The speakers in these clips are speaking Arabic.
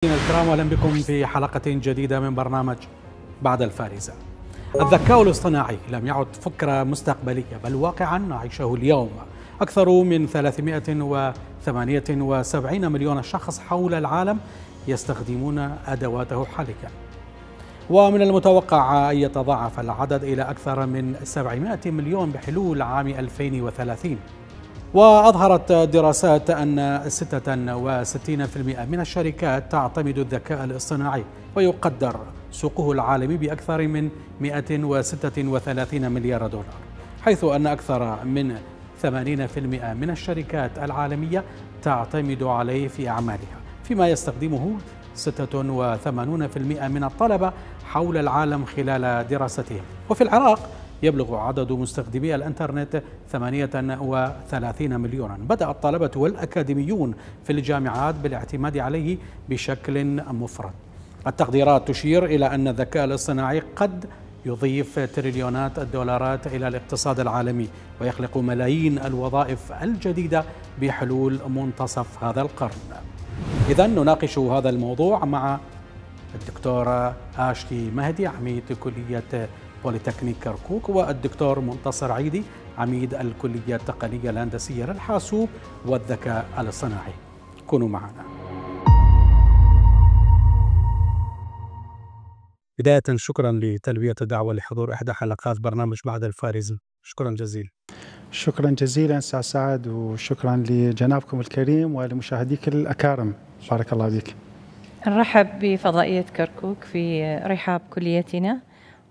الكرام، واهلا بكم في حلقة جديدة من برنامج بعد الفارزة. الذكاء الاصطناعي لم يعد فكرة مستقبلية بل واقعا نعيشه اليوم. أكثر من 378 مليون شخص حول العالم يستخدمون أدواته حاليا، ومن المتوقع أن يتضاعف العدد إلى أكثر من 700 مليون بحلول عام 2030. وأظهرت دراسات أن 66% من الشركات تعتمد الذكاء الاصطناعي، ويقدر سوقه العالمي بأكثر من 136 مليار دولار، حيث أن أكثر من 80% من الشركات العالمية تعتمد عليه في أعمالها، فيما يستخدمه 86% من الطلبة حول العالم خلال دراستهم. وفي العراق يبلغ عدد مستخدمي الإنترنت 38 مليونا. بدأ الطلبة والأكاديميون في الجامعات بالاعتماد عليه بشكل مفرط. التقديرات تشير إلى أن الذكاء الاصطناعي قد يضيف تريليونات الدولارات إلى الاقتصاد العالمي، ويخلق ملايين الوظائف الجديدة بحلول منتصف هذا القرن. إذن نناقش هذا الموضوع مع الدكتورة آشتي مهدي، عميد كلية بوليتكنيك كركوك، والدكتور منتصر عيدي، عميد الكلية التقنية الهندسية للحاسوب والذكاء الاصطناعي. كونوا معنا. بداية شكرا لتلبية الدعوة لحضور إحدى حلقات برنامج بعد الفارزة. شكرا جزيلا. شكرا جزيلا أستاذ سعد، وشكرا لجنابكم الكريم ولمشاهديك الأكارم. بارك الله بك. نرحب بفضائية كركوك في رحاب كليتنا،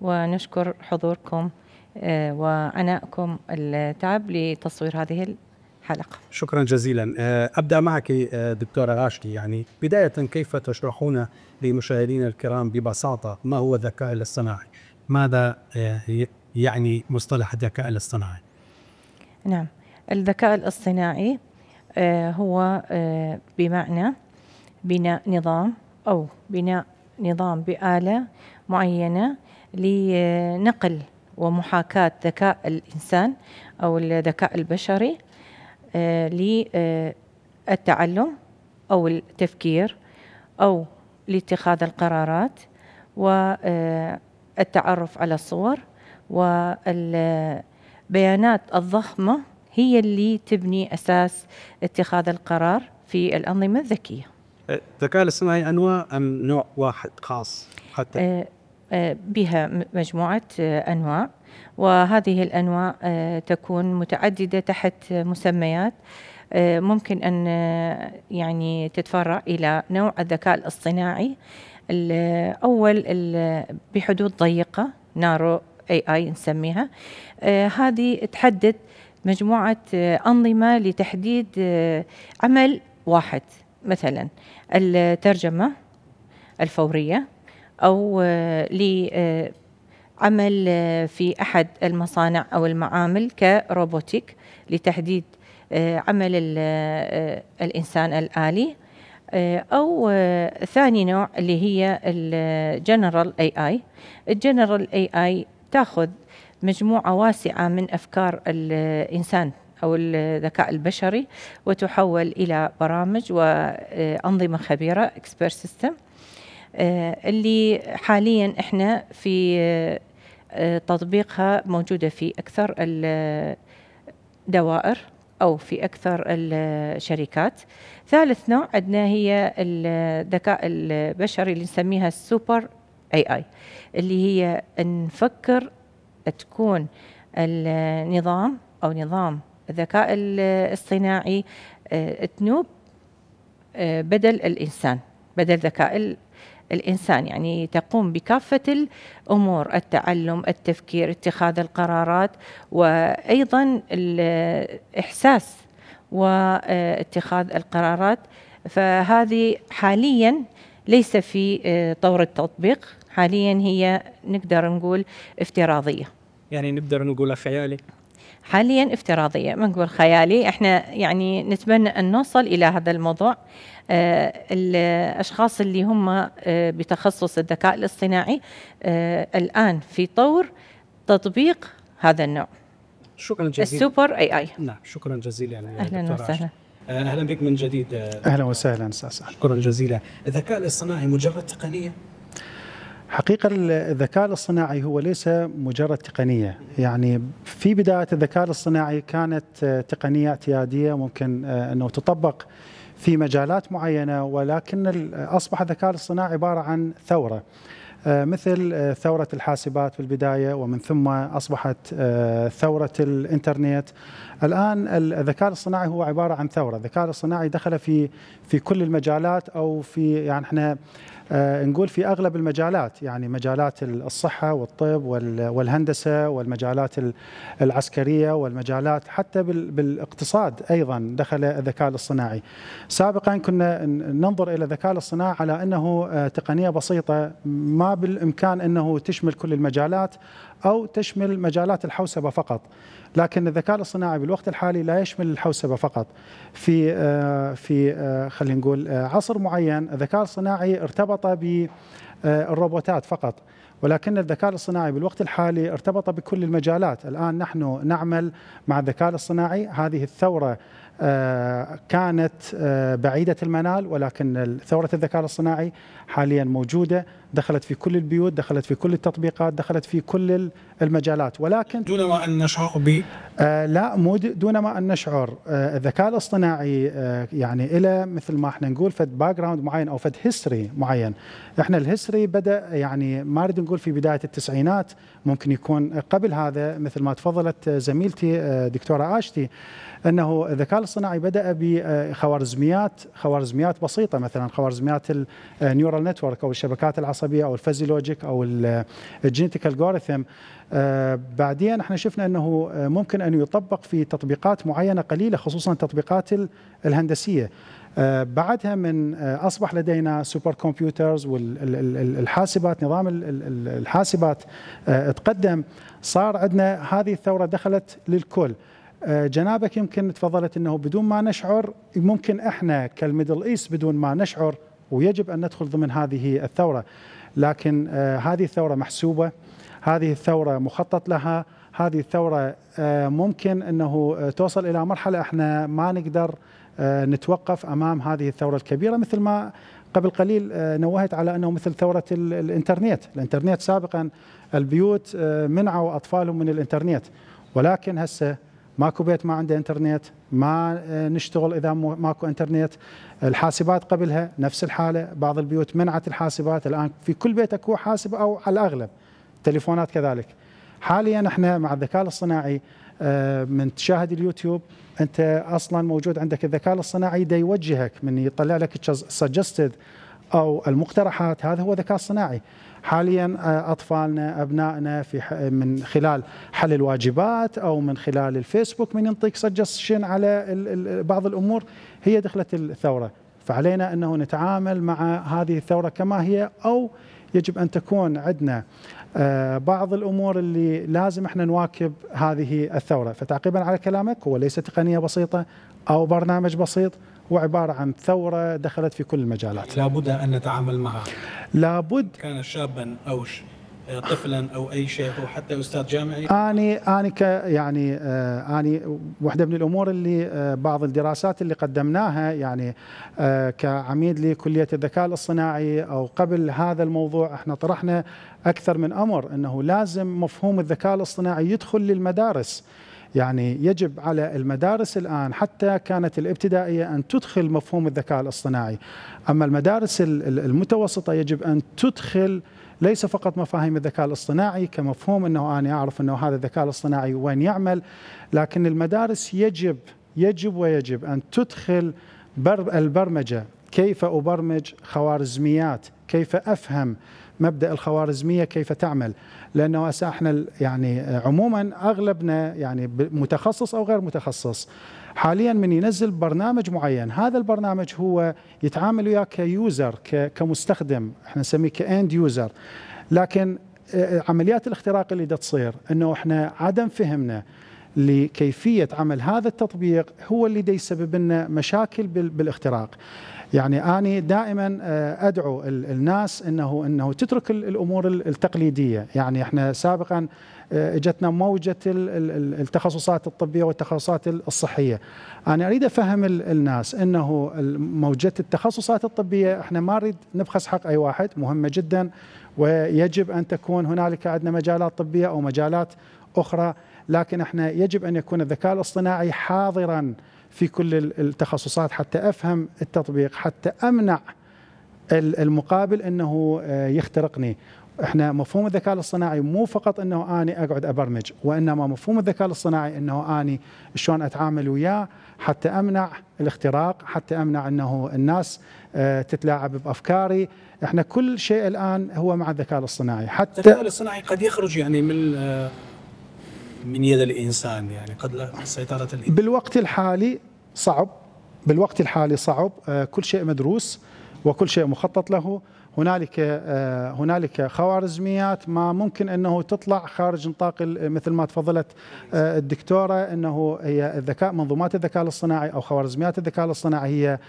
ونشكر حضوركم وعنائكم التعب لتصوير هذه الحلقة. شكرا جزيلا. أبدأ معك دكتورة آشتي، يعني بداية كيف تشرحون لمشاهدينا الكرام ببساطة ما هو الذكاء الاصطناعي؟ ماذا يعني مصطلح الذكاء الاصطناعي؟ نعم، الذكاء الاصطناعي هو بمعنى بناء نظام أو بناء نظام بآلة معينة لنقل ومحاكاة ذكاء الإنسان أو الذكاء البشري للتعلم أو التفكير أو لاتخاذ القرارات والتعرف على الصور والبيانات الضخمة، هي اللي تبني أساس اتخاذ القرار في الأنظمة الذكية. الذكاء الاصطناعي أنواع أم نوع واحد خاص حتى؟ بها مجموعة أنواع، وهذه الأنواع تكون متعددة تحت مسميات ممكن أن يعني تتفرع إلى نوع الذكاء الاصطناعي الأول بحدود ضيقة، نارو AI نسميها. هذه تحدد مجموعة أنظمة لتحديد عمل واحد، مثلا الترجمة الفورية، أو لعمل في أحد المصانع أو المعامل كروبوتيك لتحديد عمل الإنسان الآلي، أو ثاني نوع اللي هي الجنرال AI. الجنرال AI تأخذ مجموعة واسعة من أفكار الإنسان أو الذكاء البشري وتحول إلى برامج وأنظمة خبيرة expert system، اللي حاليا احنا في تطبيقها موجودة في أكثر الدوائر أو في أكثر الشركات. ثالث نوع عندنا هي الذكاء البشري اللي نسميها السوبر AI، اللي هي نفكر تكون النظام أو نظام الذكاء الاصطناعي تنوب بدل الإنسان، بدل ذكاء الإنسان، يعني تقوم بكافة الأمور، التعلم، التفكير، اتخاذ القرارات، وأيضا الإحساس واتخاذ القرارات. فهذه حاليا ليس في طور التطبيق، حاليا هي نقدر نقول افتراضية. يعني نقدر نقولها خيالي؟ حاليا افتراضية، ما نقول خيالي. احنا يعني نتمنى أن نوصل إلى هذا الموضوع. الأشخاص اللي هم بتخصص الذكاء الاصطناعي الآن في طور تطبيق هذا النوع. شكرا جزيلا. السوبر AI. نعم، شكرا جزيلا. أهلا وسهلا. أهلا بك من جديد. أهلا وسهلا أستاذ سعد. شكرا جزيلا. الذكاء الاصطناعي مجرد تقنية؟ حقيقة الذكاء الاصطناعي هو ليس مجرد تقنية، يعني في بداية الذكاء الاصطناعي كانت تقنية اعتيادية ممكن أنه تطبق في مجالات معينة، ولكن أصبح الذكاء الاصطناعي عبارة عن ثورة، مثل ثورة الحاسبات في البداية، ومن ثم أصبحت ثورة الإنترنت. الآن الذكاء الاصطناعي هو عبارة عن ثورة. الذكاء الاصطناعي دخل في كل المجالات، أو في يعني احنا نقول في أغلب المجالات، يعني مجالات الصحة والطب والهندسة والمجالات العسكرية والمجالات حتى بالاقتصاد أيضا دخل الذكاء الاصطناعي. سابقا كنا ننظر إلى الذكاء الاصطناعي على أنه تقنية بسيطة ما بالإمكان أنه تشمل كل المجالات أو تشمل مجالات الحوسبة فقط، لكن الذكاء الاصطناعي بالوقت الحالي لا يشمل الحوسبة فقط. في خلينا نقول عصر معين الذكاء الاصطناعي ارتبط بالروبوتات فقط، ولكن الذكاء الاصطناعي بالوقت الحالي ارتبط بكل المجالات. الآن نحن نعمل مع الذكاء الاصطناعي. هذه الثورة كانت بعيدة المنال، ولكن ثورة الذكاء الاصطناعي حاليا موجودة، دخلت في كل البيوت، دخلت في كل التطبيقات، دخلت في كل المجالات، ولكن دون ما أن نشعر ب لا، مو دون ما أن نشعر. الذكاء الاصطناعي يعني إلى مثل ما احنا نقول فد باك جراوند معين أو فد هيستوري معين. احنا الهيستوري بدأ يعني ما نريد نقول في بداية التسعينات، ممكن يكون قبل هذا، مثل ما تفضلت زميلتي دكتورة آشتي، أنه الذكاء الاصطناعي بدأ بخوارزميات بسيطة، مثلا خوارزميات النيورال نتورك أو الشبكات العصبية أو الفازي لوجيك أو الجينيتيك الجوريثم. بعدين احنا شفنا أنه ممكن أن يطبق في تطبيقات معينة قليلة، خصوصا التطبيقات الهندسية. بعدها من أصبح لدينا سوبر كمبيوترز والحاسبات، نظام الحاسبات تقدم، صار عندنا هذه الثورة دخلت للكل. جنابك يمكن تفضلت أنه بدون ما نشعر، ممكن إحنا كالميدل إيست بدون ما نشعر، ويجب أن ندخل ضمن هذه الثورة، لكن هذه الثورة محسوبة، هذه الثورة مخطط لها، هذه الثورة ممكن أنه توصل إلى مرحلة إحنا ما نقدر نتوقف أمام هذه الثورة الكبيرة، مثل ما قبل قليل نوهت على أنه مثل ثورة الإنترنت سابقا البيوت منعوا أطفالهم من الإنترنت، ولكن هسه ماكو بيت ما عنده انترنت، ما نشتغل اذا ماكو انترنت. الحاسبات قبلها نفس الحاله، بعض البيوت منعت الحاسبات، الان في كل بيت اكو حاسب او على الاغلب تليفونات كذلك. حاليا احنا مع الذكاء الاصطناعي من تشاهد اليوتيوب انت اصلا موجود عندك الذكاء الاصطناعي دا يوجهك، من يطلع لك سجستد او المقترحات، هذا هو ذكاء اصطناعي. حاليا اطفالنا ابنائنا من خلال حل الواجبات او من خلال الفيسبوك من ينطيك سجشن على بعض الامور، هي دخلت الثوره. فعلينا انه نتعامل مع هذه الثوره كما هي، او يجب ان تكون عندنا بعض الامور اللي لازم احنا نواكب هذه الثوره. فتعقيبا على كلامك، هو ليس تقنيه بسيطه او برنامج بسيط، هو عبارة عن ثورة دخلت في كل المجالات. لابد أن نتعامل معها. لابد. كان شابا أو طفلا أو أي شيء، أو حتى أستاذ جامعي. أنا واحدة من الأمور اللي بعض الدراسات اللي قدمناها، يعني كعميد لكلية الذكاء الاصطناعي أو قبل هذا الموضوع، احنا طرحنا أكثر من أمر أنه لازم مفهوم الذكاء الاصطناعي يدخل للمدارس. يعني يجب على المدارس الآن، حتى كانت الابتدائية، أن تدخل مفهوم الذكاء الاصطناعي. أما المدارس المتوسطة يجب أن تدخل ليس فقط مفاهيم الذكاء الاصطناعي كمفهوم أنه أنا أعرف أنه هذا الذكاء الاصطناعي وين يعمل، لكن المدارس يجب أن تدخل البرمجة، كيف أبرمج خوارزميات، كيف أفهم مبدأ الخوارزمية كيف تعمل. لأنه احنا يعني عموما أغلبنا يعني متخصص أو غير متخصص، حاليا من ينزل برنامج معين، هذا البرنامج هو يتعامل وياه كيوزر، كمستخدم، احنا نسميه كاند يوزر. لكن عمليات الاختراق اللي دا تصير انه احنا عدم فهمنا لكيفية عمل هذا التطبيق هو اللي دا يسبب لنا مشاكل بالاختراق. يعني أنا دائما أدعو الناس أنه تترك الأمور التقليدية. يعني احنا سابقا اجتنا موجة التخصصات الطبية والتخصصات الصحية. أنا أريد أفهم الناس أنه موجة التخصصات الطبية احنا ما نريد نبخس حق أي واحد، مهمة جدا ويجب أن تكون هنالك عندنا مجالات طبية أو مجالات أخرى، لكن احنا يجب أن يكون الذكاء الاصطناعي حاضرا في كل التخصصات حتى أفهم التطبيق، حتى أمنع المقابل أنه يخترقني. احنا مفهوم الذكاء الاصطناعي مو فقط انه اني اقعد ابرمج، وانما مفهوم الذكاء الاصطناعي انه اني شلون اتعامل وياه حتى امنع الاختراق، حتى امنع انه الناس تتلاعب بافكاري. احنا كل شيء الان هو مع الذكاء الاصطناعي. حتى الذكاء الاصطناعي قد يخرج يعني من يد الانسان، يعني قد لا سيطرة الانسان. بالوقت الحالي صعب، بالوقت الحالي صعب. كل شيء مدروس وكل شيء مخطط له. هنالك خوارزميات ما ممكن انه تطلع خارج نطاق مثل ما تفضلت الدكتوره، انه هي منظومات الذكاء الاصطناعي او خوارزميات الذكاء الاصطناعي هي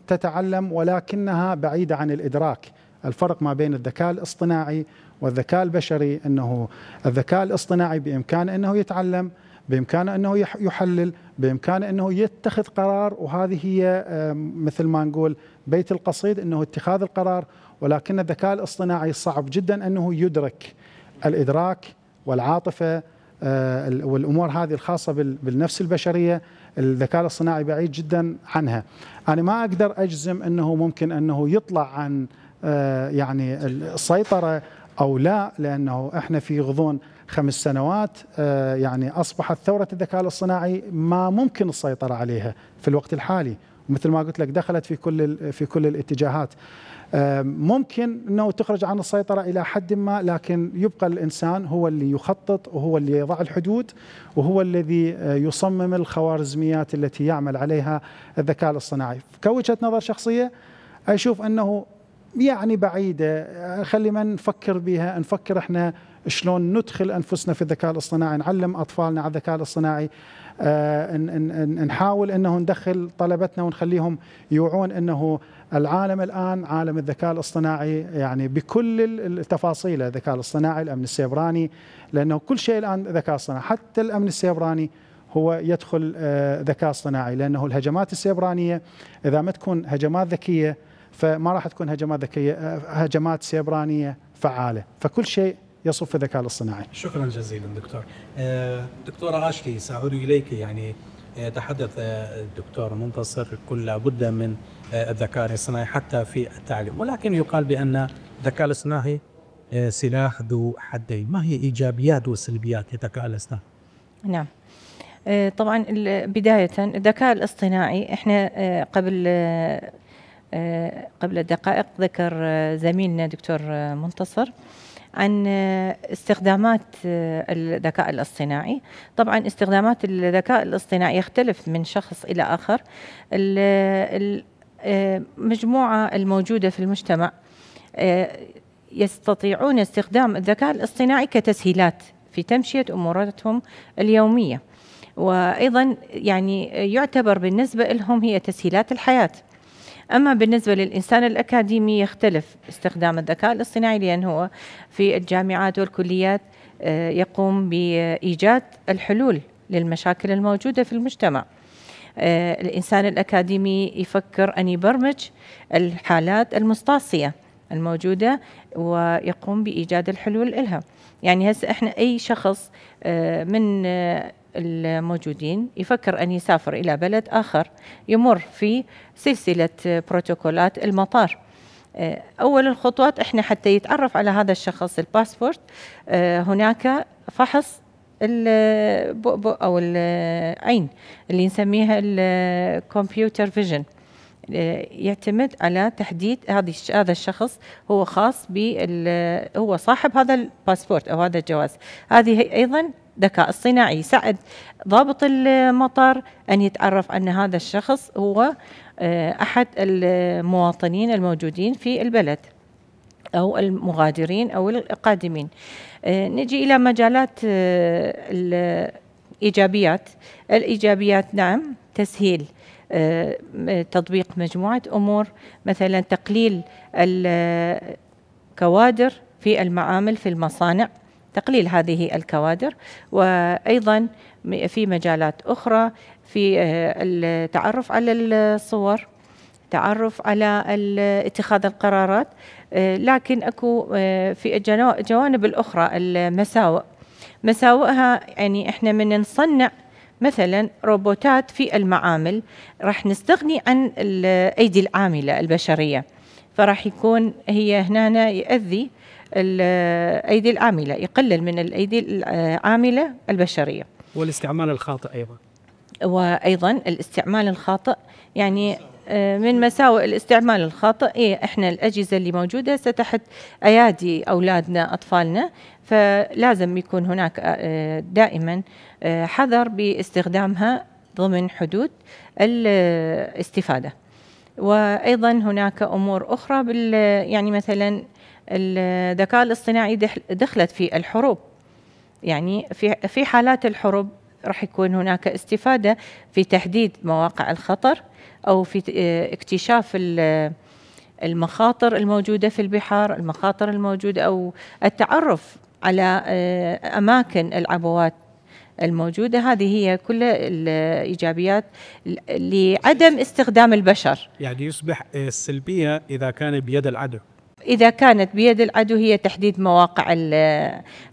تتعلم ولكنها بعيده عن الادراك. الفرق ما بين الذكاء الاصطناعي والذكاء البشري انه الذكاء الاصطناعي بامكانه انه يتعلم، بإمكانه أنه يحلل، بإمكانه أنه يتخذ قرار، وهذه هي مثل ما نقول بيت القصيد أنه اتخاذ القرار. ولكن الذكاء الاصطناعي صعب جدا أنه يدرك الإدراك والعاطفة والأمور هذه الخاصة بالنفس البشرية. الذكاء الاصطناعي بعيد جدا عنها. أنا ما أقدر أجزم أنه ممكن أنه يطلع عن يعني السيطرة أو لا، لأنه إحنا في غضون 5 سنوات يعني أصبحت ثورة الذكاء الاصطناعي ما ممكن السيطرة عليها في الوقت الحالي، ومثل ما قلت لك دخلت في كل الاتجاهات. ممكن أنه تخرج عن السيطرة إلى حد ما، لكن يبقى الإنسان هو اللي يخطط وهو اللي يضع الحدود وهو الذي يصمم الخوارزميات التي يعمل عليها الذكاء الاصطناعي. كوجهة نظر شخصية أشوف أنه يعني بعيدة. خلي ما نفكر بها، نفكر احنا شلون ندخل أنفسنا في الذكاء الاصطناعي، نعلم أطفالنا على الذكاء الاصطناعي، نحاول أنه ندخل طلبتنا ونخليهم يوعون أنه العالم الآن عالم الذكاء الاصطناعي، يعني بكل التفاصيل. الذكاء الاصطناعي، الأمن السيبراني، لأنه كل شيء الآن ذكاء اصطناعي، حتى الأمن السيبراني هو يدخل ذكاء اصطناعي، لأنه الهجمات السيبرانية إذا ما تكون هجمات ذكية فما راح تكون هجمات ذكية، هجمات سيبرانية فعالة. فكل شيء يصب في الذكاء الاصطناعي. شكرا جزيلا دكتور. دكتورة آشلي، سأعود إليك. يعني تحدث الدكتور منتصر كل لابد من الذكاء الاصطناعي حتى في التعليم، ولكن يقال بأن الذكاء الاصطناعي سلاح ذو حدين. ما هي إيجابيات وسلبيات الذكاء الاصطناعي؟ نعم، طبعا بداية الذكاء الاصطناعي احنا قبل دقائق ذكر زميلنا دكتور منتصر عن استخدامات الذكاء الاصطناعي. طبعا استخدامات الذكاء الاصطناعي يختلف من شخص إلى آخر. المجموعة الموجودة في المجتمع يستطيعون استخدام الذكاء الاصطناعي كتسهيلات في تمشية أموراتهم اليومية، وأيضا يعني يعتبر بالنسبة لهم هي تسهيلات الحياة. أما بالنسبة للإنسان الأكاديمي يختلف استخدام الذكاء الاصطناعي، لأنه هو في الجامعات والكليات يقوم بإيجاد الحلول للمشاكل الموجودة في المجتمع. الإنسان الأكاديمي يفكر أن يبرمج الحالات المستعصية الموجودة ويقوم بإيجاد الحلول لها. يعني هسه إحنا أي شخص من الموجودين يفكر أن يسافر إلى بلد آخر يمر في سلسلة بروتوكولات المطار. أول الخطوات إحنا حتى يتعرف على هذا الشخص الباسبورت، هناك فحص البؤبؤ أو العين اللي نسميها الكمبيوتر فيجن، يعتمد على تحديد هذا الشخص هو خاص هو صاحب هذا الباسبورت أو هذا الجواز. هذه أيضا ذكاء اصطناعي يساعد ضابط المطار أن يتعرف أن هذا الشخص هو أحد المواطنين الموجودين في البلد أو المغادرين أو القادمين. نجي إلى مجالات إيجابيات. الإيجابيات نعم تسهيل تطبيق مجموعة أمور، مثلا تقليل الكوادر في المعامل في المصانع، تقليل هذه الكوادر، وأيضا في مجالات أخرى في التعرف على الصور، تعرف على اتخاذ القرارات. لكن أكو في الجوانب الأخرى المساوئ. مساوئها يعني إحنا من نصنع مثلا روبوتات في المعامل راح نستغني عن الأيدي العاملة البشرية، فراح يكون هي هنا يؤذي الأيدي العاملة، يقلل من الأيدي العاملة البشرية. والاستعمال الخاطئ أيضا. وأيضا الاستعمال الخاطئ، يعني من مساوئ الاستعمال الخاطئ احنا الأجهزة اللي موجودة ستحت أيادي أولادنا أطفالنا، فلازم يكون هناك دائما حذر باستخدامها ضمن حدود الاستفادة. وأيضا هناك أمور أخرى يعني مثلا الذكاء الاصطناعي دخلت في الحروب، يعني في حالات الحروب راح يكون هناك استفادة في تحديد مواقع الخطر، أو في اكتشاف المخاطر الموجودة في البحار، المخاطر الموجودة، أو التعرف على أماكن العبوات الموجودة. هذه هي كل الإيجابيات لعدم استخدام البشر. يعني يصبح السلبية إذا كان بيد العدو. إذا كانت بيد العدو هي تحديد مواقع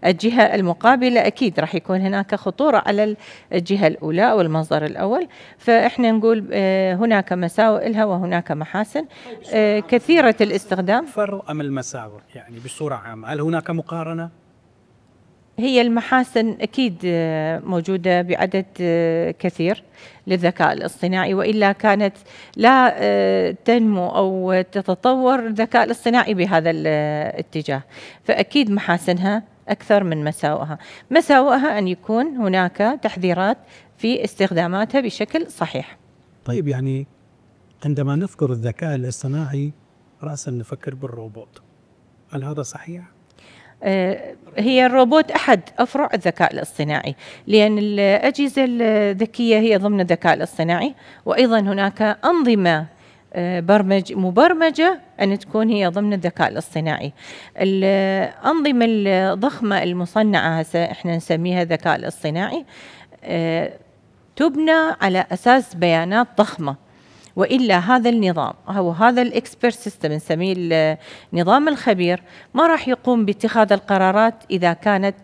الجهة المقابلة، أكيد راح يكون هناك خطورة على الجهة الأولى أو المصدر الأول. فإحنا نقول هناك مساوئ لها وهناك محاسن كثيرة الاستخدام. فرق أم المساوئ يعني بصورة عامة، هل هناك مقارنة؟ هي المحاسن أكيد موجودة بعدد كثير للذكاء الاصطناعي، وإلا كانت لا تنمو أو تتطور الذكاء الاصطناعي بهذا الاتجاه. فأكيد محاسنها أكثر من مساوئها. مساوئها أن يكون هناك تحذيرات في استخداماتها بشكل صحيح. طيب، يعني عندما نذكر الذكاء الاصطناعي رأسا نفكر بالروبوت، هل هذا صحيح؟ هي الروبوت أحد أفرع الذكاء الاصطناعي، لأن الأجهزة الذكية هي ضمن الذكاء الاصطناعي، وأيضا هناك أنظمة مبرمجة أن تكون هي ضمن الذكاء الاصطناعي. الأنظمة الضخمة المصنعة احنا نسميها الذكاء الاصطناعي تبنى على أساس بيانات ضخمة، وإلا هذا النظام أو هذا الإكسبرت سيستم نسميه النظام الخبير ما راح يقوم باتخاذ القرارات إذا كانت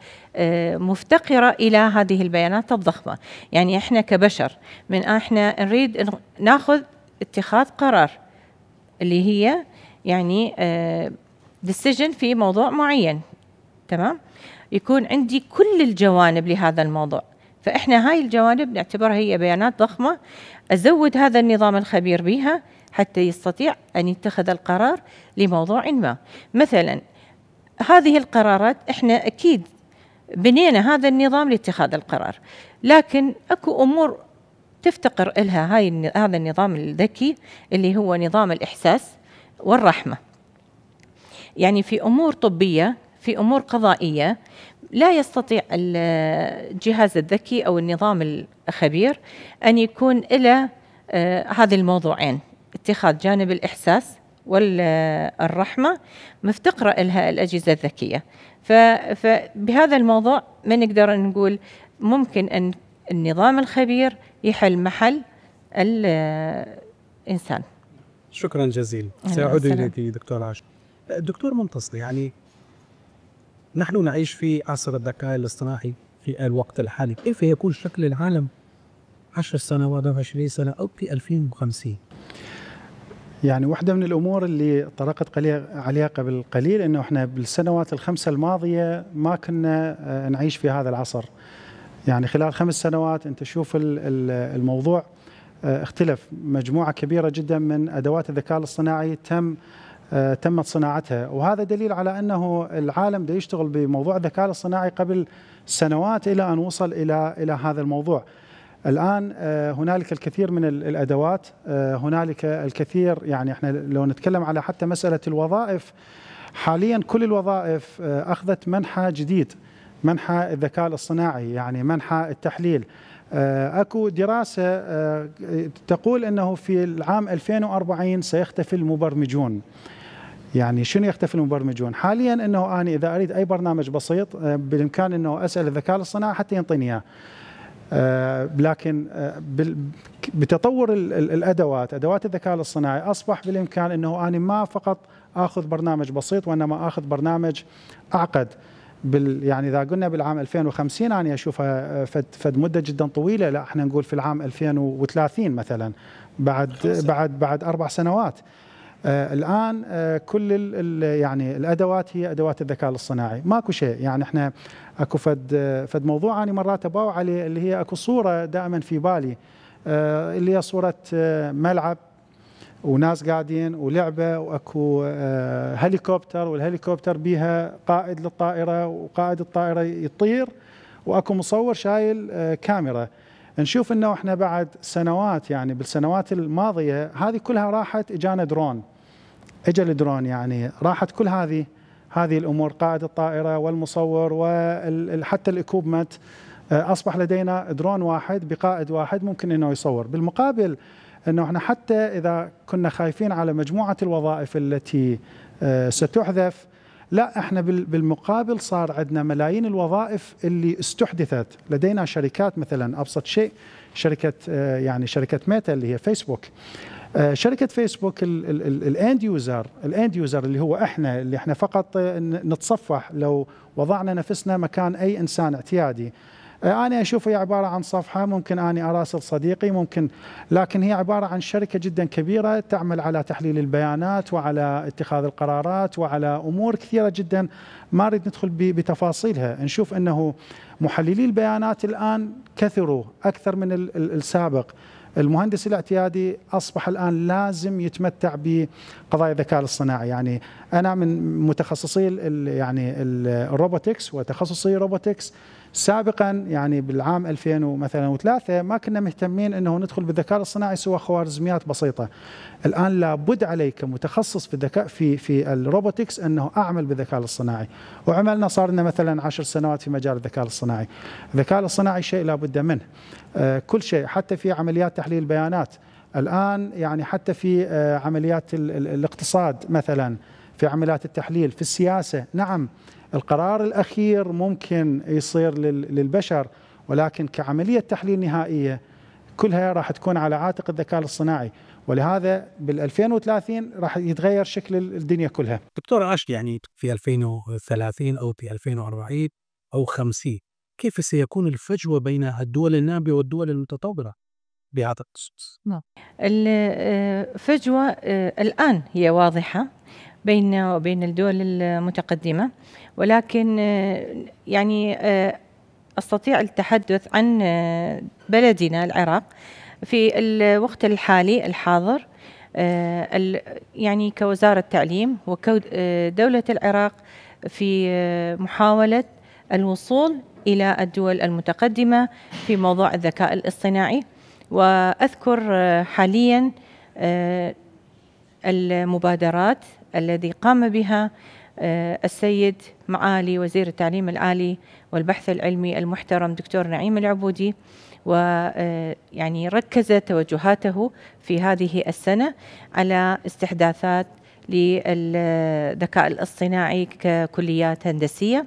مفتقرة إلى هذه البيانات الضخمة. يعني إحنا كبشر إحنا نريد ناخذ اتخاذ قرار اللي هي يعني decision في موضوع معين، تمام، يكون عندي كل الجوانب لهذا الموضوع. فإحنا هاي الجوانب نعتبرها هي بيانات ضخمة، أزود هذا النظام الخبير بها حتى يستطيع أن يتخذ القرار لموضوع ما. مثلا هذه القرارات إحنا أكيد بنينا هذا النظام لاتخاذ القرار، لكن أكو أمور تفتقر إلها هذا النظام الذكي اللي هو نظام الإحساس والرحمة. يعني في أمور طبية، في أمور قضائية، لا يستطيع الجهاز الذكي أو النظام الخبير أن يكون إلى هذه الموضوعين، اتخاذ جانب الإحساس والرحمة مفتقرة إلها الأجهزة الذكية. فبهذا الموضوع ما نقدر نقول ممكن أن النظام الخبير يحل محل الإنسان. شكرا جزيلا. سأعود إليك دكتور عاشور. دكتور منتصر، يعني نحن نعيش في عصر الذكاء الاصطناعي في الوقت الحالي، كيف يكون شكل العالم 10 سنوات أو 20 سنة أو في 2050؟ يعني واحدة من الأمور اللي طرقت عليها قبل قليل إنه إحنا بالسنوات الخمسة الماضية ما كنا نعيش في هذا العصر. يعني خلال 5 سنوات أنت شوف الموضوع اختلف. مجموعة كبيرة جدا من أدوات الذكاء الاصطناعي تمت صناعتها، وهذا دليل على أنه العالم دا يشتغل بموضوع الذكاء الاصطناعي قبل سنوات إلى أن وصل إلى هذا الموضوع. الآن هنالك الكثير من الأدوات، هنالك الكثير، يعني احنا لو نتكلم على حتى مسألة الوظائف، حاليا كل الوظائف أخذت منحى جديد منحى الذكاء الاصطناعي، يعني منحى التحليل. اكو دراسة تقول انه في العام 2040 سيختفي المبرمجون. يعني شنو يختفي المبرمجون؟ حاليا انه انا اذا اريد اي برنامج بسيط بالامكان انه اسال الذكاء الاصطناعي حتى ينطيني اياه. لكن بتطور الادوات، ادوات الذكاء الاصطناعي، اصبح بالامكان انه انا ما فقط اخذ برنامج بسيط وانما اخذ برنامج اعقد. يعني اذا قلنا بالعام 2050 انا اشوفها فد مده جدا طويله، لا احنا نقول في العام 2030 مثلا، بعد 4 سنوات. الان كل يعني الادوات هي ادوات الذكاء الاصطناعي، ماكو شيء. يعني احنا اكو فد موضوع اني مرات اباوع عليه، اللي هي اكو صوره دائما في بالي، اللي هي صوره ملعب وناس قاعدين ولعبه واكو هليكوبتر، والهليكوبتر بيها قائد للطائره وقائد الطائره يطير، واكو مصور شايل كاميرا. نشوف انه احنا بعد سنوات، يعني بالسنوات الماضيه هذه كلها راحت، اجانا درون، اجى الدرون، يعني راحت كل هذه الامور، قائد الطائره والمصور وحتى الاكوبمنت، اصبح لدينا درون واحد بقائد واحد ممكن انه يصور. بالمقابل انه احنا حتى اذا كنا خايفين على مجموعه الوظائف التي ستحذف، لا احنا بالمقابل صار عندنا ملايين الوظائف اللي استحدثت. لدينا شركات، مثلا ابسط شيء شركه يعني شركه ميتا اللي هي فيسبوك. شركه فيسبوك الاند يوزر اللي هو احنا، اللي احنا فقط نتصفح لو وضعنا نفسنا مكان اي انسان اعتيادي. أنا أشوفها هي عبارة عن صفحة ممكن أني أراسل صديقي ممكن، لكن هي عبارة عن شركة جدا كبيرة تعمل على تحليل البيانات وعلى اتخاذ القرارات وعلى أمور كثيرة جدا ما نريد ندخل بتفاصيلها. نشوف أنه محللي البيانات الآن كثروا أكثر من السابق. المهندس الاعتيادي أصبح الآن لازم يتمتع بقضايا الذكاء الاصطناعي. يعني أنا من متخصصي يعني الروبوتكس وتخصصي روبوتكس. سابقا يعني بالعام 2003 ما كنا مهتمين انه ندخل بالذكاء الاصطناعي سوى خوارزميات بسيطه. الان لابد علي كمتخصص في الذكاء في الروبوتكس انه اعمل بالذكاء الاصطناعي، وعملنا صار لنا مثلا 10 سنوات في مجال الذكاء الاصطناعي. الذكاء الاصطناعي شيء لابد منه، كل شيء، حتى في عمليات تحليل البيانات الان، يعني حتى في عمليات الاقتصاد مثلا، في عمليات التحليل، في السياسه. نعم القرار الأخير ممكن يصير للبشر، ولكن كعملية تحليل نهائية كلها راح تكون على عاتق الذكاء الاصطناعي، ولهذا بال2030 راح يتغير شكل الدنيا كلها. دكتور عاش، يعني في 2030 أو في 2040 أو 50 كيف سيكون الفجوة بين الدول النامية والدول المتطورة بهذا الخصوص؟ الفجوة الآن هي واضحة بيننا وبين الدول المتقدمة، ولكن يعني أستطيع التحدث عن بلدنا العراق في الوقت الحالي الحاضر. يعني كوزارة تعليم وكدولة العراق في محاولة الوصول إلى الدول المتقدمة في موضوع الذكاء الاصطناعي. وأذكر حاليا المبادرات الذي قام بها السيد معالي وزير التعليم العالي والبحث العلمي المحترم دكتور نعيم العبودي، ويعني ركز توجهاته في هذه السنة على استحداثات للذكاء الاصطناعي ككليات هندسية.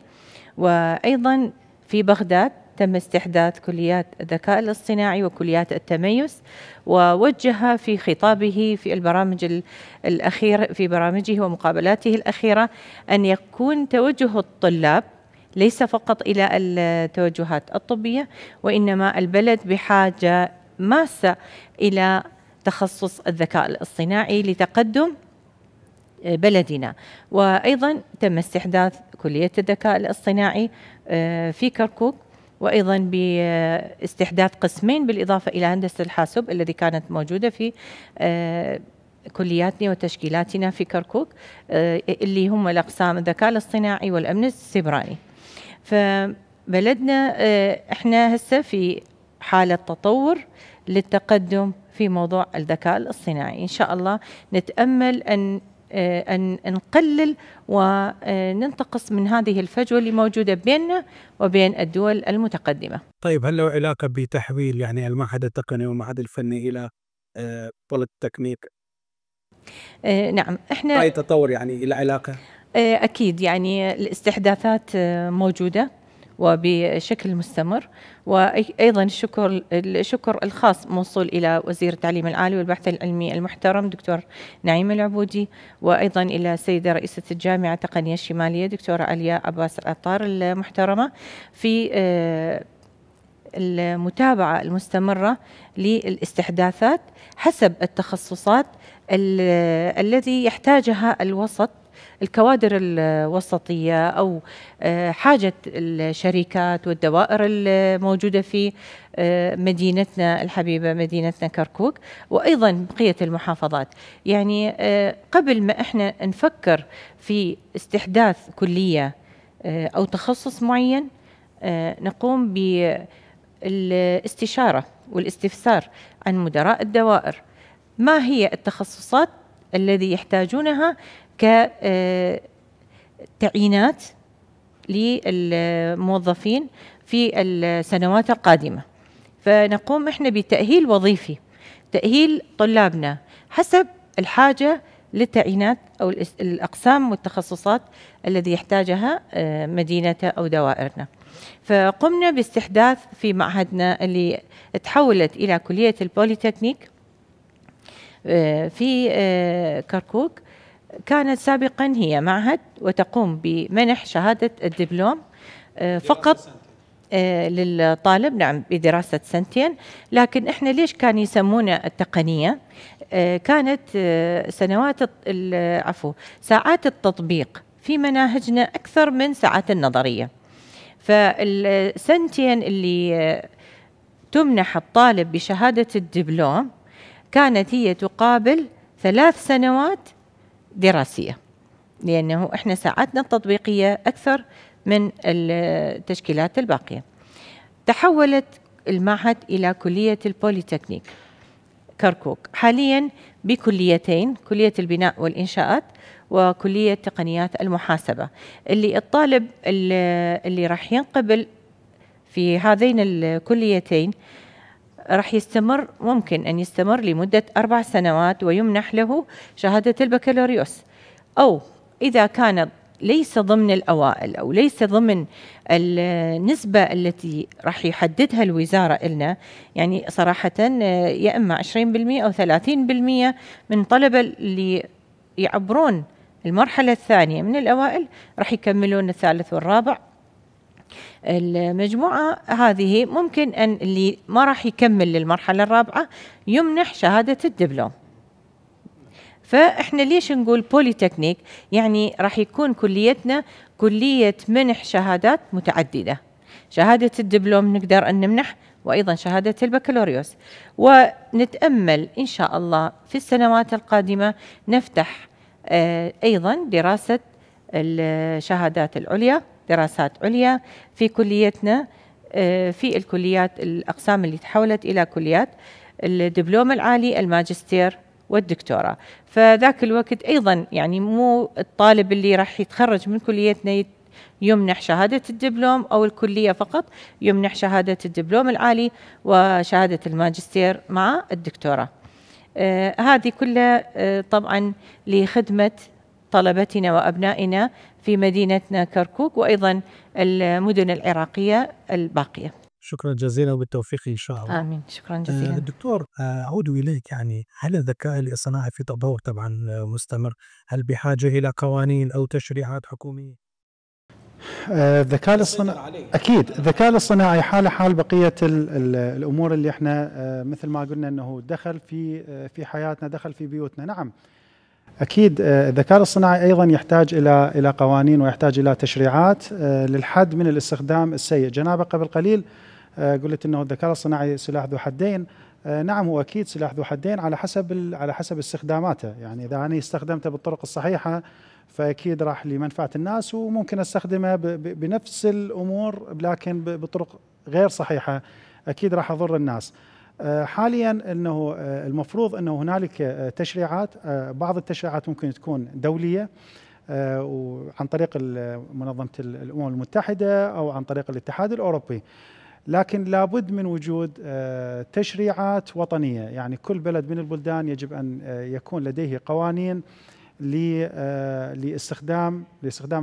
وأيضا في بغداد تم استحداث كليات الذكاء الاصطناعي وكليات التميز، ووجه في خطابه في البرامج الأخيرة، في برامجه ومقابلاته الأخيرة، أن يكون توجه الطلاب ليس فقط إلى التوجهات الطبية، وإنما البلد بحاجة ماسة إلى تخصص الذكاء الاصطناعي لتقدم بلدنا. وأيضا تم استحداث كلية الذكاء الاصطناعي في كركوك، وأيضا باستحداث قسمين بالإضافة إلى هندسة الحاسب الذي كانت موجودة في كلياتنا وتشكيلاتنا في كركوك، اللي هم الأقسام الذكاء الاصطناعي والأمن السيبراني. فبلدنا احنا هسه في حالة تطور للتقدم في موضوع الذكاء الاصطناعي. إن شاء الله نتأمل أن أن نقلل وننتقص من هذه الفجوة اللي موجودة بيننا وبين الدول المتقدمة. طيب هل له علاقة بتحويل يعني المعهد التقني والمعهد الفني إلى بوليتكنيك؟ نعم، احنا أي تطور يعني إلى علاقة؟ أكيد، يعني الاستحداثات موجودة وبشكل مستمر، وأيضا الشكر الخاص موصول إلى وزير التعليم العالي والبحث العلمي المحترم دكتور نعيم العبودي، وأيضا إلى السيدة رئيسة الجامعة التقنية الشمالية دكتورة عليا عباس العطار المحترمة في المتابعة المستمرة للاستحداثات حسب التخصصات الذي يحتاجها الوسط، الكوادر الوسطية أو حاجة الشركات والدوائر الموجودة في مدينتنا الحبيبة مدينتنا كركوك، وأيضا بقية المحافظات. يعني قبل ما احنا نفكر في استحداث كلية أو تخصص معين نقوم بالاستشارة والاستفسار عن مدراء الدوائر ما هي التخصصات الذي يحتاجونها كتعيينات للموظفين في السنوات القادمة. فنقوم احنا بتأهيل وظيفي، تأهيل طلابنا حسب الحاجة للتعيينات أو الأقسام والتخصصات الذي يحتاجها مدينة أو دوائرنا. فقمنا باستحداث في معهدنا اللي تحولت إلى كلية البوليتكنيك في كركوك. كانت سابقا هي معهد وتقوم بمنح شهادة الدبلوم فقط للطالب، نعم بدراسة سنتين. لكن احنا ليش كان يسمونا التقنية؟ كانت ساعات التطبيق في مناهجنا أكثر من ساعات النظرية. فالسنتين اللي تمنح الطالب بشهادة الدبلوم كانت هي تقابل 3 سنوات دراسية، لأنه إحنا ساعاتنا التطبيقية أكثر من التشكيلات الباقية. تحولت المعهد إلى كلية البوليتكنيك كركوك حاليا بكليتين، كلية البناء والإنشاءات وكلية تقنيات المحاسبة. اللي الطالب اللي راح ينقبل في هذين الكليتين راح يستمر، ممكن أن يستمر لمدة 4 سنوات ويمنح له شهادة البكالوريوس، أو إذا كان ليس ضمن الأوائل أو ليس ضمن النسبة التي راح يحددها الوزارة لنا، يعني صراحة يا إما 20% أو 30% من طلبة اللي يعبرون المرحلة الثانية من الأوائل راح يكملون الثالث والرابع. المجموعة هذه ممكن أن اللي ما راح يكمل للمرحلة الرابعة يمنح شهادة الدبلوم. فإحنا ليش نقول بوليتكنيك؟ يعني راح يكون كليتنا كلية منح شهادات متعددة، شهادة الدبلوم نقدر أن نمنح، وأيضا شهادة البكالوريوس. ونتأمل إن شاء الله في السنوات القادمة نفتح أيضا دراسة الشهادات العليا، دراسات عليا في كليتنا، في الكليات الأقسام اللي تحولت إلى كليات الدبلوم العالي، الماجستير والدكتوراه. فذاك الوقت أيضا يعني مو الطالب اللي راح يتخرج من كليتنا يمنح شهادة الدبلوم أو الكلية فقط، يمنح شهادة الدبلوم العالي وشهادة الماجستير مع الدكتوراه. هذه كلها طبعا لخدمة طلبتنا وأبنائنا في مدينتنا كركوك وأيضا المدن العراقية الباقية. شكرا جزيلا وبالتوفيق إن شاء الله. آمين، شكرا جزيلا. دكتور، أعود إليك، يعني هل الذكاء الاصطناعي في تطور طبعا مستمر؟ هل بحاجة إلى قوانين أو تشريعات حكومية؟ الذكاء الاصطناعي أكيد، الذكاء الاصطناعي حال بقية الأمور اللي احنا مثل ما قلنا أنه دخل في حياتنا، دخل في بيوتنا. نعم أكيد الذكاء الاصطناعي أيضا يحتاج إلى قوانين ويحتاج إلى تشريعات للحد من الاستخدام السيء. جنابه قبل قليل قلت أنه الذكاء الاصطناعي سلاح ذو حدين. نعم هو أكيد سلاح ذو حدين على حسب استخداماته. يعني إذا أنا استخدمته بالطرق الصحيحة فأكيد راح لمنفعة الناس، وممكن استخدمه بنفس الأمور لكن بطرق غير صحيحة أكيد راح أضر الناس. حاليا أنه المفروض أنه هنالك تشريعات، بعض التشريعات ممكن تكون دولية وعن طريق منظمة الأمم المتحدة أو عن طريق الاتحاد الأوروبي، لكن لابد من وجود تشريعات وطنية. يعني كل بلد من البلدان يجب أن يكون لديه قوانين لاستخدام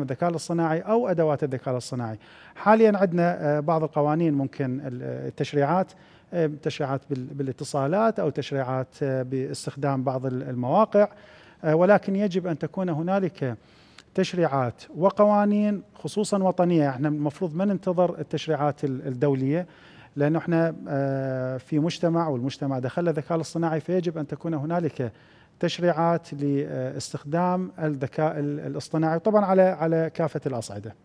الذكاء الاصطناعي أو أدوات الذكاء الاصطناعي. حاليا عندنا بعض القوانين ممكن التشريعات بالاتصالات أو تشريعات باستخدام بعض المواقع، ولكن يجب أن تكون هنالك تشريعات وقوانين خصوصا وطنية. احنا المفروض ما ننتظر التشريعات الدولية، لأنه احنا في مجتمع والمجتمع دخل الذكاء الاصطناعي، فيجب أن تكون هنالك تشريعات لاستخدام الذكاء الاصطناعي طبعا على كافة الأصعدة.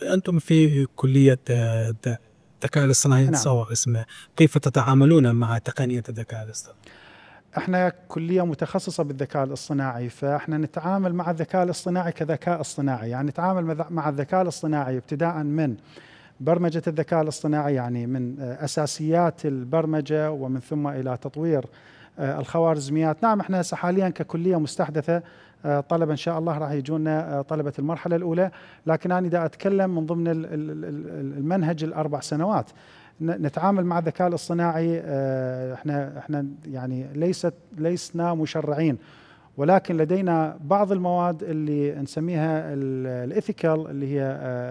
أنتم في كلية الذكاء الاصطناعي تصور اسمه، كيف تتعاملون مع تقنية الذكاء الاصطناعي؟ احنا كلية متخصصة بالذكاء الاصطناعي، فاحنا نتعامل مع الذكاء الاصطناعي كذكاء اصطناعي، يعني نتعامل مع الذكاء الاصطناعي ابتداء من برمجة الذكاء الاصطناعي، يعني من أساسيات البرمجة ومن ثم إلى تطوير الخوارزميات. نعم احنا حاليا ككلية مستحدثة، طلبة إن شاء الله راح يجونا طلبة المرحلة الأولى، لكن أنا دا أتكلم من ضمن المنهج الأربع سنوات نتعامل مع الذكاء الاصطناعي. احنا يعني لسنا مشرعين، ولكن لدينا بعض المواد اللي نسميها الإثيكال، اللي هي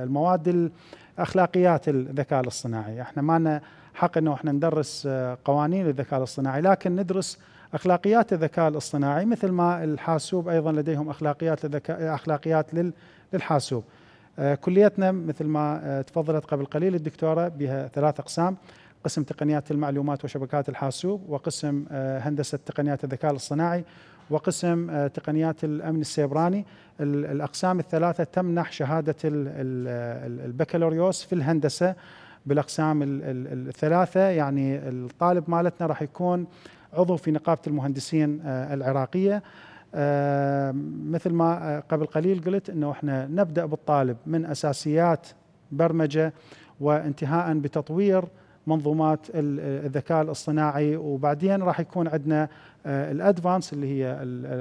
المواد الأخلاقيات الذكاء الاصطناعي. احنا ما لنا حق انه احنا ندرس قوانين الذكاء الاصطناعي، لكن ندرس اخلاقيات الذكاء الاصطناعي، مثل ما الحاسوب ايضا لديهم اخلاقيات للحاسوب. كليتنا مثل ما تفضلت قبل قليل الدكتورة بها 3 أقسام: قسم تقنيات المعلومات وشبكات الحاسوب، وقسم هندسة تقنيات الذكاء الاصطناعي، وقسم تقنيات الأمن السيبراني. الأقسام ال3 تمنح شهادة البكالوريوس في الهندسة بالأقسام ال3. يعني الطالب مالتنا راح يكون عضو في نقابة المهندسين العراقية. مثل ما قبل قليل قلت انه احنا نبدأ بالطالب من اساسيات برمجة وانتهاء بتطوير منظومات الذكاء الاصطناعي، وبعدين راح يكون عندنا الادفانس اللي هي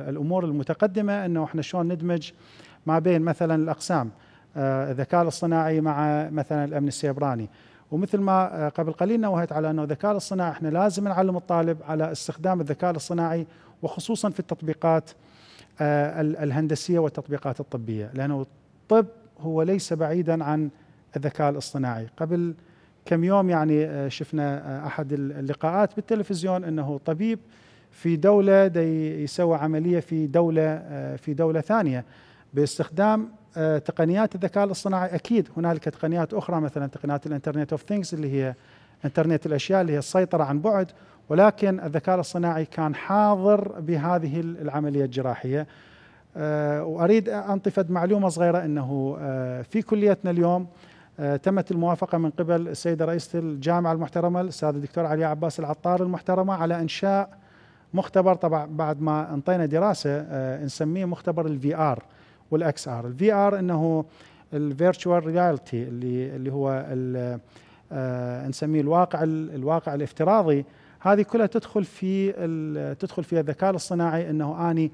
الامور المتقدمة، انه احنا شلون ندمج ما بين مثلا الاقسام الذكاء الاصطناعي مع مثلا الامن السيبراني. ومثل ما قبل قليل نوهت على انه الذكاء الاصطناعي احنا لازم نعلم الطالب على استخدام الذكاء الاصطناعي، وخصوصا في التطبيقات الهندسية والتطبيقات الطبية، لأنه الطب هو ليس بعيدا عن الذكاء الاصطناعي. قبل كم يوم يعني شفنا أحد اللقاءات بالتلفزيون أنه طبيب في دولة يسوي عملية في دولة ثانية باستخدام تقنيات الذكاء الاصطناعي. أكيد هنالك تقنيات أخرى، مثلا تقنيات الانترنت اوف ثينجز اللي هي انترنت الأشياء، اللي هي السيطرة عن بعد، ولكن الذكاء الاصطناعي كان حاضر بهذه العملية الجراحية. وأريد أنطفد معلومة صغيرة، أنه في كليتنا اليوم تمت الموافقة من قبل السيدة رئيسة الجامعة المحترمة الأستاذ الدكتور علي عباس العطار المحترمة على إنشاء مختبر، طبعا بعد ما انطينا دراسة نسميه مختبر الفي ار والاكس ار. الفي ار انه الفيرتشوال رياليتي اللي هو نسميه الواقع الافتراضي. هذه كلها تدخل في الذكاء الاصطناعي، انه اني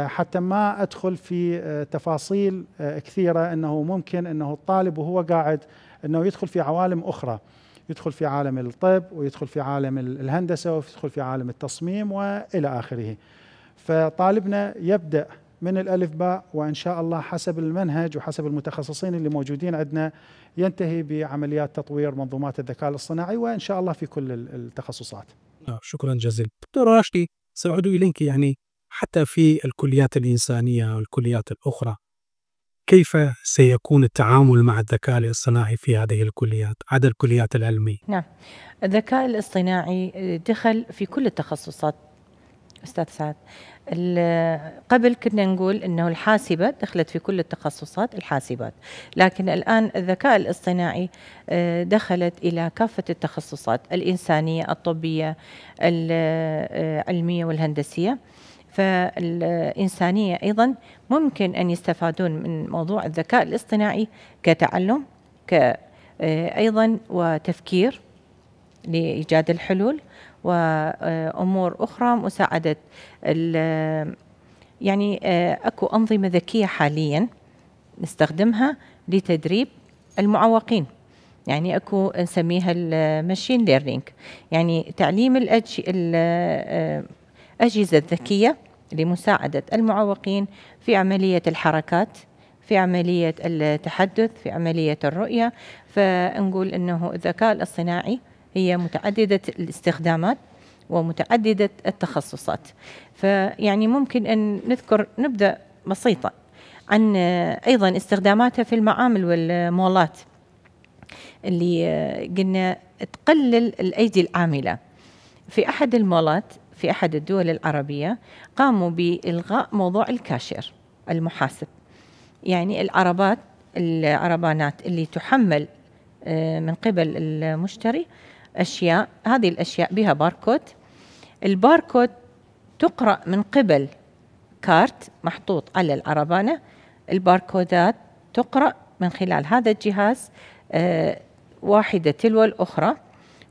حتى ما ادخل في تفاصيل كثيره، انه ممكن انه الطالب وهو قاعد انه يدخل في عوالم اخرى، يدخل في عالم الطب ويدخل في عالم الهندسه ويدخل في عالم التصميم والى اخره. فطالبنا يبدا من الالف باء، وان شاء الله حسب المنهج وحسب المتخصصين اللي موجودين عندنا ينتهي بعمليات تطوير منظومات الذكاء الاصطناعي، وان شاء الله في كل التخصصات. شكرا جزيلا. دكتور راشدي، سأعود إليك، يعني حتى في الكليات الإنسانية والكليات الأخرى كيف سيكون التعامل مع الذكاء الاصطناعي في هذه الكليات، عدا الكليات العلمية؟ نعم، الذكاء الاصطناعي دخل في كل التخصصات أستاذ سعد. قبل كنا نقول أنه الحاسبة دخلت في كل التخصصات، الحاسبات، لكن الآن الذكاء الاصطناعي دخلت إلى كافة التخصصات الإنسانية، الطبية، العلمية والهندسية. فالإنسانية أيضا ممكن أن يستفادون من موضوع الذكاء الاصطناعي كتعلم، أيضا وتفكير لإيجاد الحلول، وأمور أخرى مساعدة يعني أكو أنظمة ذكية حاليا نستخدمها لتدريب المعوقين، يعني أكو نسميها الماشين ليرنينج، يعني تعليم الأجهزة الذكية لمساعدة المعوقين في عملية الحركات، في عملية التحدث، في عملية الرؤية. فنقول أنه الذكاء الاصطناعي هي متعددة الاستخدامات ومتعددة التخصصات. فيعني ممكن أن نبدأ بسيطة عن أيضا استخداماتها في المعامل والمولات اللي قلنا تقلل الأيدي العاملة. في أحد المولات في أحد الدول العربية قاموا بإلغاء موضوع الكاشير المحاسب، يعني العربانات اللي تحمل من قبل المشتري أشياء، هذه الأشياء بها باركود، الباركود تقرأ من قبل كارت محطوط على العربانة، الباركودات تقرأ من خلال هذا الجهاز واحدة تلو الأخرى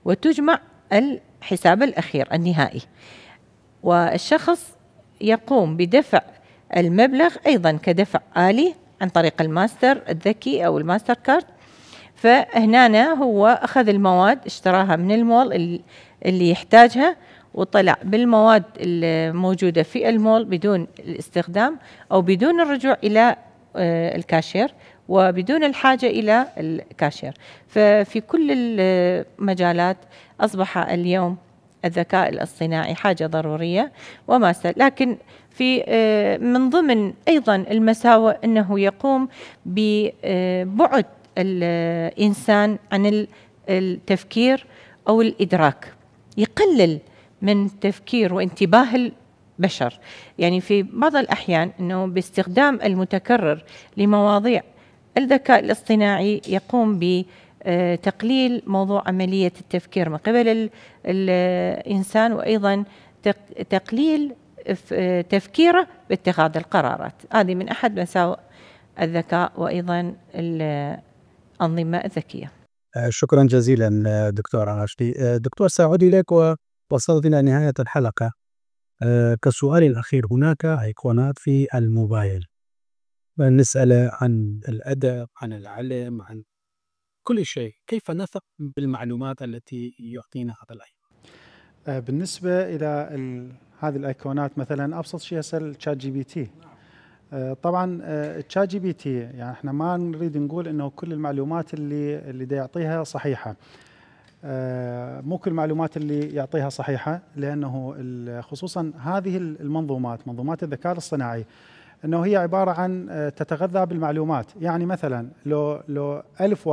وتجمع الحساب الأخير النهائي، والشخص يقوم بدفع المبلغ أيضا كدفع آلي عن طريق الماستر الذكي أو الماستر كارد. فهنا هو أخذ المواد اشتراها من المول اللي يحتاجها وطلع بالمواد الموجودة في المول بدون الاستخدام أو بدون الرجوع إلى الكاشير وبدون الحاجة إلى الكاشير. ففي كل المجالات أصبح اليوم الذكاء الاصطناعي حاجة ضرورية وماسة. لكن في من ضمن أيضا المساوئ أنه يقوم ببعد الإنسان عن التفكير أو الإدراك، يقلل من تفكير وانتباه البشر. يعني في بعض الأحيان أنه باستخدام المتكرر لمواضيع الذكاء الاصطناعي يقوم بتقليل موضوع عملية التفكير من قبل الإنسان، وأيضا تقليل تفكيره باتخاذ القرارات. هذه من أحد مساوئ الذكاء وأيضا الأنظمة الذكية. شكرا جزيلا دكتور راشدي. دكتور سأعود إليك ووصلت إلى نهاية الحلقة. كسؤال الأخير، هناك أيقونات في الموبايل نسأل عن الأدب، عن العلم، عن كل شيء، كيف نثق بالمعلومات التي يعطينا هذا الأيقون؟ بالنسبة إلى هذه الأيقونات مثلا أبسط شيء أسأل تشات جي بي تي. طبعا تشات جي بي تي يعني احنا ما نريد نقول انه كل المعلومات اللي دا يعطيها صحيحة، مو كل المعلومات اللي يعطيها صحيحة، لأنه خصوصا هذه المنظومات، منظومات الذكاء الاصطناعي، أنه هي عبارة عن تتغذى بالمعلومات. يعني مثلا لو ألف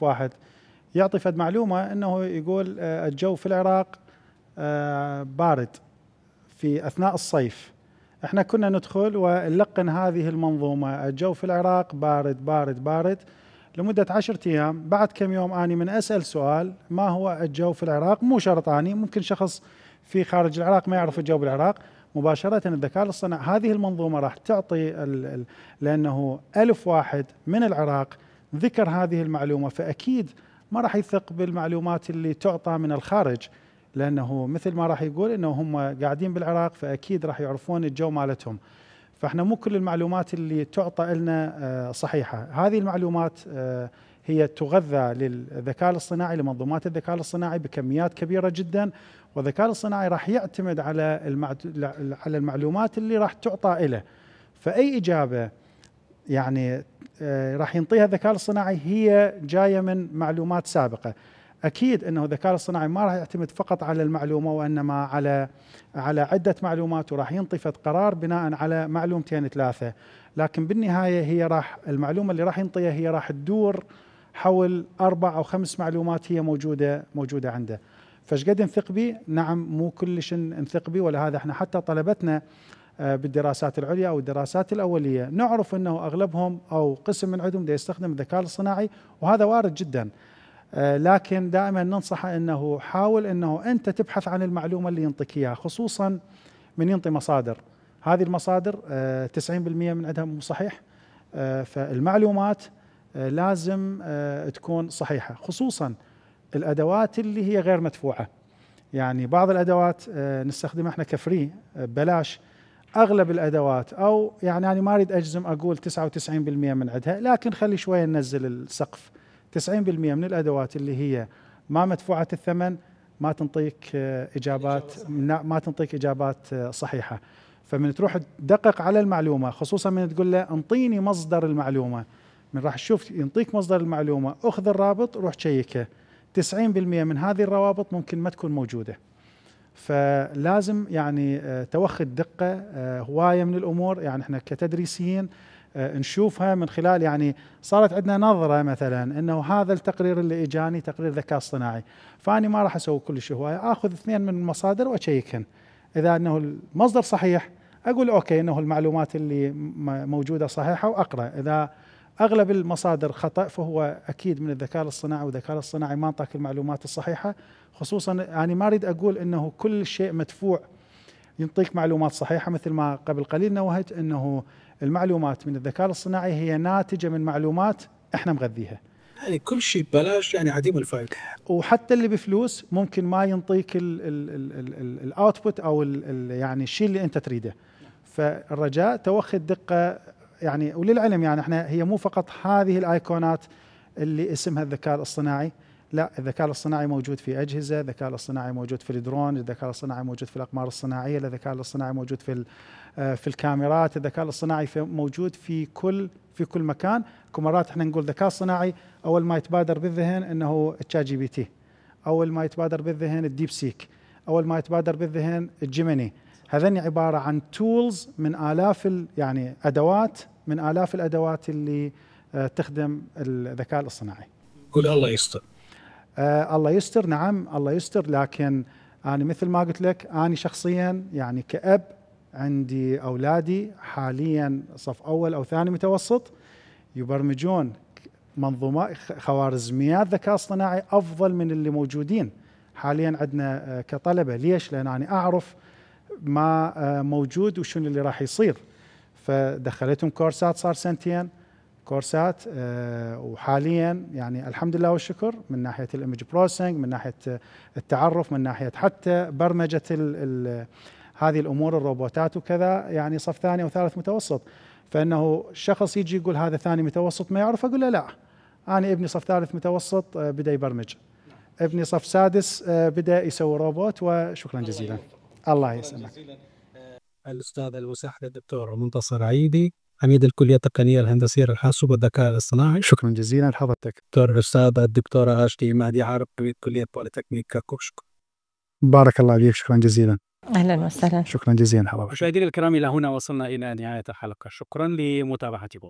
واحد يعطي فد معلومة أنه يقول الجو في العراق بارد في أثناء الصيف، احنا كنا ندخل ونلقن هذه المنظومة الجو في العراق بارد بارد بارد لمدة 10 أيام. بعد كم يوم أني من أسأل سؤال ما هو الجو في العراق، مو شرط أني، ممكن شخص في خارج العراق ما يعرف الجو بالعراق، مباشرة الذكاء الاصطناعي هذه المنظومة راح تعطي لأنه ألف واحد من العراق ذكر هذه المعلومة، فأكيد ما راح يثق بالمعلومات اللي تعطى من الخارج، لأنه مثل ما راح يقول إنه هم قاعدين بالعراق فأكيد راح يعرفون الجو مالتهم. فإحنا مو كل المعلومات اللي تعطى لنا صحيحة. هذه المعلومات هي تغذى للذكاء الاصطناعي، لمنظومات الذكاء الاصطناعي بكميات كبيرة جدا، والذكاء الاصطناعي راح يعتمد على المعلومات اللي راح تعطى له. فأي إجابة يعني راح ينطيها الذكاء الاصطناعي هي جاية من معلومات سابقة. أكيد أنه الذكاء الاصطناعي ما راح يعتمد فقط على المعلومة، وإنما على عدة معلومات، وراح ينطي قرار بناء على معلومتين ثلاثة. لكن بالنهاية هي المعلومة اللي راح ينطيها هي راح تدور حول 4 أو 5 معلومات هي موجودة عنده. فايش قد نثق به؟ نعم مو كلش نثق به، ولهذا احنا حتى طلبتنا بالدراسات العليا أو الدراسات الأولية نعرف أنه أغلبهم أو قسم من عندهم دا يستخدم الذكاء الاصطناعي، وهذا وارد جدا. لكن دائما ننصح أنه حاول أنه أنت تبحث عن المعلومة اللي ينطيك إياها، خصوصا من ينطي مصادر. هذه المصادر 90% من عندها مو صحيح، فالمعلومات لازم تكون صحيحة، خصوصا الأدوات اللي هي غير مدفوعة. يعني بعض الأدوات نستخدمها احنا كفري ببلاش. أغلب الأدوات أو يعني أنا ما أريد أجزم أقول 99% من عندها، لكن خلي شوية ننزل السقف. 90% من الأدوات اللي هي ما مدفوعة الثمن ما تنطيك إجابات صحيحة. فمن تروح تدقق على المعلومة، خصوصا من تقول له انطيني مصدر المعلومة، من راح تشوف ينطيك مصدر المعلومة، أخذ الرابط روح تشيكه. 90% من هذه الروابط ممكن ما تكون موجودة. فلازم يعني توخي الدقة. هواية من الأمور يعني احنا كتدريسيين نشوفها من خلال، يعني صارت عندنا نظرة مثلا انه هذا التقرير اللي اجاني تقرير ذكاء اصطناعي، فاني ما راح اسوي كل شيء هواية، اخذ 2 من المصادر واشيكهن. اذا انه المصدر صحيح اقول اوكي انه المعلومات اللي موجودة صحيحة واقرأ. اذا اغلب المصادر خطأ فهو اكيد من الذكاء الاصطناعي، والذكاء الاصطناعي ما انطاك المعلومات الصحيحة. خصوصا يعني ما اريد اقول انه كل شيء مدفوع ينطيك معلومات صحيحة، مثل ما قبل قليل نوهت انه المعلومات من الذكاء الاصطناعي هي ناتجة من معلومات احنا مغذيها. يعني كل شيء ببلاش يعني عديم الفائدة. وحتى اللي بفلوس ممكن ما ينطيك الاوتبوت او يعني الشيء اللي انت تريده. فالرجاء توخي الدقة يعني. وللعلم يعني احنا هي مو فقط هذه الايقونات اللي اسمها الذكاء الاصطناعي، لا، الذكاء الاصطناعي موجود في أجهزة، الذكاء الاصطناعي موجود في الدرون، الذكاء الاصطناعي موجود في الأقمار الصناعية، الذكاء الاصطناعي موجود في الكاميرات، الذكاء الاصطناعي موجود في كل مكان. مرات احنا نقول ذكاء اصطناعي اول ما يتبادر بالذهن انه تشات جي بي تي، اول ما يتبادر بالذهن الديب سيك، اول ما يتبادر بالذهن الجيميني. هذين عبارة عن تولز من آلاف يعني أدوات من آلاف الأدوات اللي تخدم الذكاء الاصطناعي. قول الله يستر. الله يستر، نعم الله يستر. لكن أنا مثل ما قلت لك، أنا شخصيا يعني كأب عندي أولادي حاليا صف أول أو ثاني متوسط يبرمجون منظومات خوارزميات ذكاء اصطناعي أفضل من اللي موجودين حاليا عندنا كطلبة. ليش؟ لأن أنا أعرف ما موجود وشنو اللي راح يصير. فدخلتهم كورسات، صار سنتين كورسات، وحاليا يعني الحمد لله والشكر من ناحية الإيمج بروسيسنج، من ناحية التعرف، من ناحية حتى برمجة هذه الأمور الروبوتات وكذا، يعني صف ثاني أو ثالث متوسط. فإنه شخص يجي يقول هذا ثاني متوسط ما يعرف، أقول له لا، أنا ابني صف ثالث متوسط بدأ يبرمج، ابني صف سادس بدأ يسوي روبوت. وشكرا جزيلا. الله يسلمك. الأستاذ المساعد الدكتور منتصر عيدي، عميد الكلية التقنية الهندسية للحاسوب والذكاء الاصطناعي. شكرا جزيلا لحضرتك. الأستاذ الدكتورة هاشتي مهدي عارف، عميد كلية بوليتكنيك كوشك. بارك الله فيك، شكرا جزيلا. أهلا وسهلا. شكرا جزيلا حضرتك. مشاهدينا الكرام، إلى هنا وصلنا إلى نهاية الحلقة. شكرا لمتابعتكم.